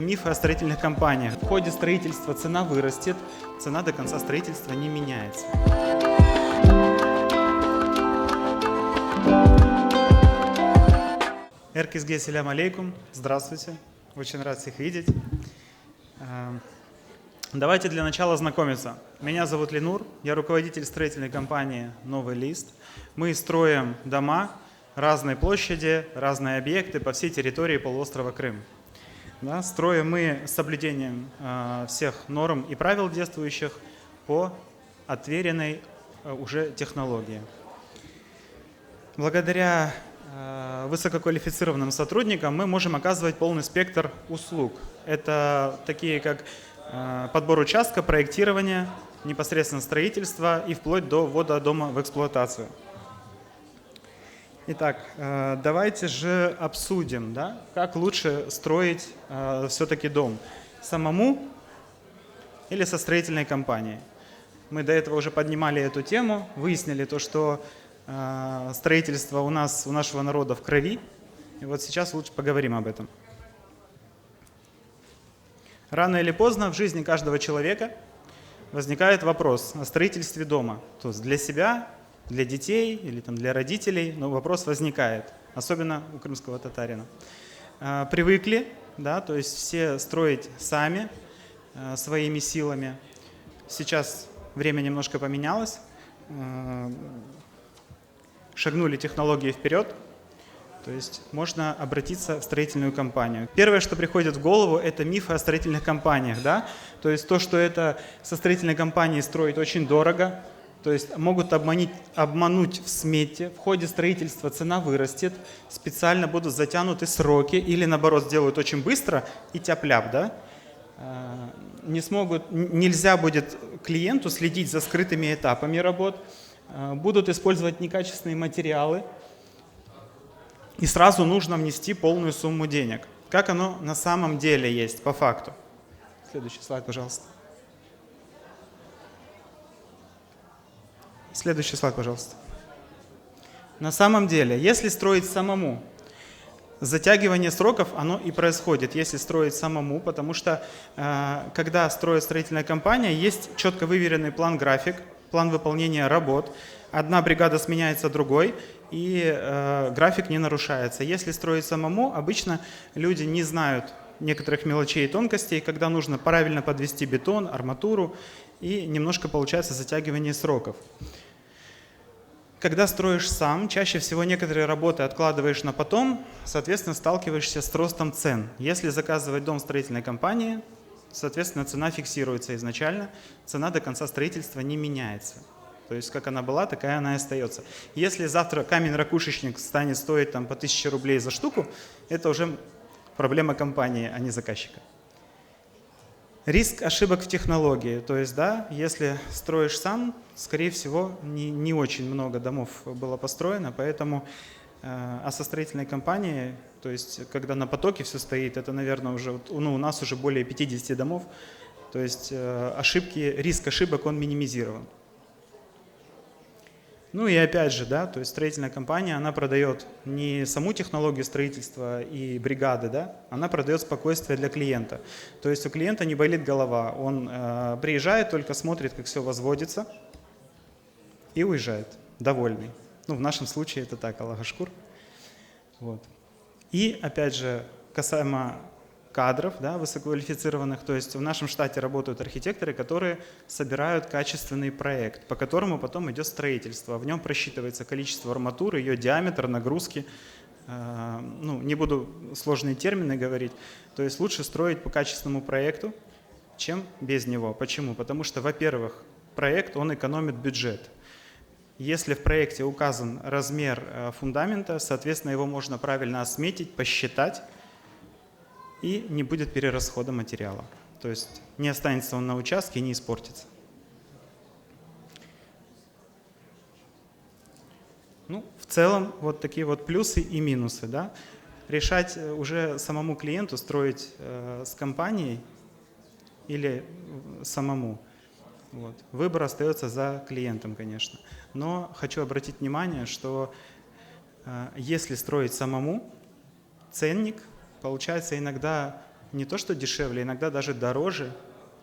Мифы о строительных компаниях. В ходе строительства цена вырастет, цена до конца строительства не меняется. Эркизге, селям алейкум. Здравствуйте. Очень рад всех видеть. Давайте для начала знакомиться. Меня зовут Ленур, я руководитель строительной компании «Новый лист». Мы строим дома разной площади, разные объекты по всей территории полуострова Крым. Да, строим мы с соблюдением всех норм и правил действующих по отверенной уже технологии. Благодаря высококвалифицированным сотрудникам мы можем оказывать полный спектр услуг. Это такие как подбор участка, проектирование, непосредственно строительство и вплоть до ввода дома в эксплуатацию. Итак, давайте же обсудим, да, как лучше строить все-таки дом. Самому или со строительной компанией. Мы до этого уже поднимали эту тему, выяснили то, что строительство у нашего народа в крови. И вот сейчас лучше поговорим об этом. Рано или поздно в жизни каждого человека возникает вопрос о строительстве дома. То есть для себя, для детей или там, для родителей, но вопрос возникает, особенно у крымского татарина. Привыкли, да, то есть все строить сами, своими силами. Сейчас время немножко поменялось, шагнули технологии вперед, то есть можно обратиться в строительную компанию. Первое, что приходит в голову, это мифы о строительных компаниях, да, то есть то, что это со строительной компанией строить очень дорого. То есть могут обмануть в смете, в ходе строительства цена вырастет, специально будут затянуты сроки или наоборот сделают очень быстро и тяп-ляп, да? Нельзя будет клиенту следить за скрытыми этапами работ, будут использовать некачественные материалы и сразу нужно внести полную сумму денег. Как оно на самом деле есть, по факту. Следующий слайд, пожалуйста. Следующий слайд, пожалуйста. На самом деле, если строить самому, затягивание сроков, оно и происходит, если строить самому, потому что когда строит строительная компания, есть четко выверенный план-график, план выполнения работ. Одна бригада сменяется другой, и график не нарушается. Если строить самому, обычно люди не знают некоторых мелочей и тонкостей, когда нужно правильно подвести бетон, арматуру, и немножко получается затягивание сроков. Когда строишь сам, чаще всего некоторые работы откладываешь на потом, соответственно, сталкиваешься с ростом цен. Если заказывать дом в строительной компании, соответственно, цена фиксируется изначально, цена до конца строительства не меняется. То есть, как она была, такая она и остается. Если завтра камень-ракушечник станет стоить там, по 1000 рублей за штуку, это уже проблема компании, а не заказчика. Риск ошибок в технологии. То есть, да, если строишь сам, скорее всего, не очень много домов было построено, поэтому со строительной компанией, то есть, когда на потоке все стоит, это, наверное, уже, у нас уже более 50 домов, то есть риск ошибок, он минимизирован. Ну и опять же, да, то есть строительная компания, она продает не саму технологию строительства и бригады, да, она продает спокойствие для клиента. То есть у клиента не болит голова, он приезжает, только смотрит, как все возводится и уезжает, довольный. Ну, в нашем случае это так, Аллах ашкур. Вот. И опять же, касаемо кадров, да, высококвалифицированных, то есть в нашем штате работают архитекторы, которые собирают качественный проект, по которому потом идет строительство. В нем просчитывается количество арматуры, ее диаметр, нагрузки. Ну, не буду сложные термины говорить. То есть лучше строить по качественному проекту, чем без него. Почему? Потому что, во-первых, проект, он экономит бюджет. Если в проекте указан размер фундамента, соответственно, его можно правильно осметить, посчитать, и не будет перерасхода материала. То есть не останется он на участке и не испортится. Ну, в целом, вот такие вот плюсы и минусы. Да? Решать уже самому клиенту, строить с компанией или самому. Вот. Выбор остается за клиентом, конечно. Но хочу обратить внимание, что если строить самому, ценник получается иногда не то что дешевле, иногда даже дороже,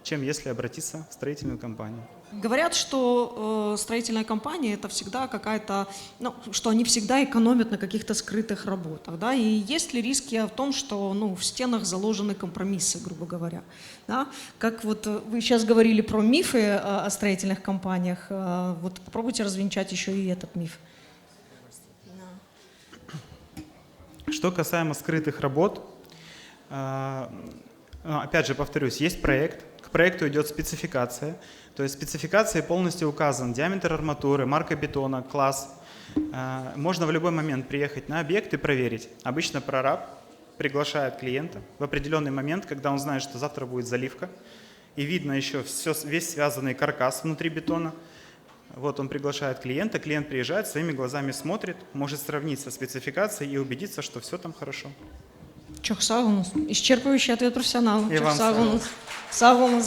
чем если обратиться в строительную компанию. Говорят, что строительная компания это всегда какая-то, ну, что они всегда экономят на каких-то скрытых работах, да, и есть ли риски в том, что, ну, в стенах заложены компромиссы, грубо говоря, да, как вот вы сейчас говорили про мифы о строительных компаниях, вот попробуйте развенчать еще и этот миф. Что касаемо скрытых работ, опять же повторюсь, есть проект, к проекту идет спецификация, то есть в спецификации полностью указан диаметр арматуры, марка бетона, класс. Можно в любой момент приехать на объект и проверить. Обычно прораб приглашает клиента в определенный момент, когда он знает, что завтра будет заливка, и видно еще весь связанный каркас внутри бетона. Вот он приглашает клиента, клиент приезжает, своими глазами смотрит, может сравнить со спецификацией и убедиться, что все там хорошо. Çok sağ olun. Исчерпывающий ответ профессионала. И вам Sağ olun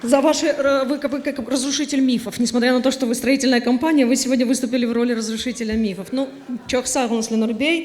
за ваши, вы как разрушитель мифов. Несмотря на то, что вы строительная компания, вы сегодня выступили в роли разрушителя мифов. Ну, çok sağ olun, Ленор Бей.